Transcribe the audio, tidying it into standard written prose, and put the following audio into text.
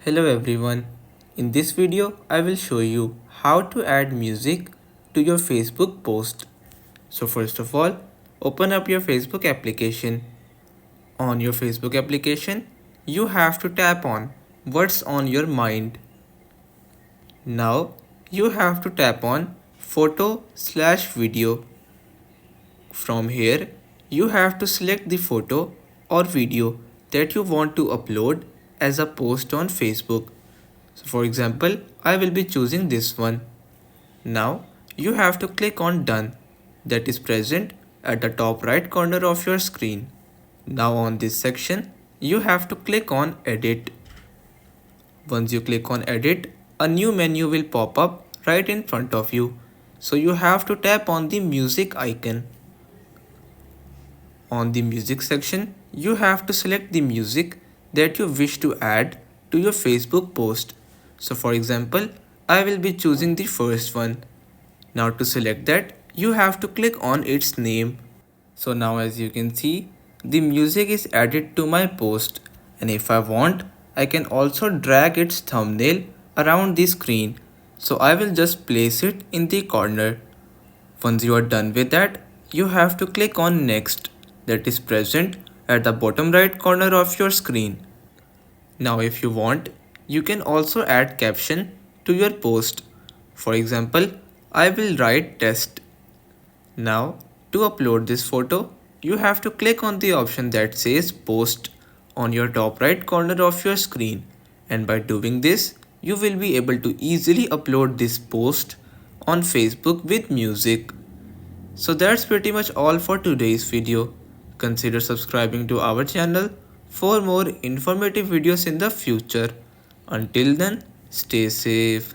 Hello everyone. In this video, I will show you how to add music to your Facebook post. So first of all, open up your Facebook application. On your Facebook application, you have to tap on what's on your mind. Now, you have to tap on photo/video. From here, you have to select the photo or video that you want to upload as a post on Facebook. So for example, I will be choosing this one. Now you have to click on done, that is present at the top right corner of your screen. Now on this section, you have to click on edit. Once you click on edit, a new menu will pop up right in front of you. So you have to tap on the music icon. On the music section, you have to select the music that you wish to add to your Facebook post. So for example, I will be choosing the first one. Now to select that, you have to click on its name. So now as you can see, the music is added to my post, and if I want, I can also drag its thumbnail around the screen. So I will just place it in the corner. Once you are done with that, you have to click on next, that is present at the bottom right corner of your screen. Now if you want, you can also add caption to your post. For example, I will write test. Now to upload this photo, you have to click on the option that says post on your top right corner of your screen, and by doing this, you will be able to easily upload this post on Facebook with music. So that's pretty much all for today's video. Consider subscribing to our channel for more informative videos in the future. Until then, stay safe.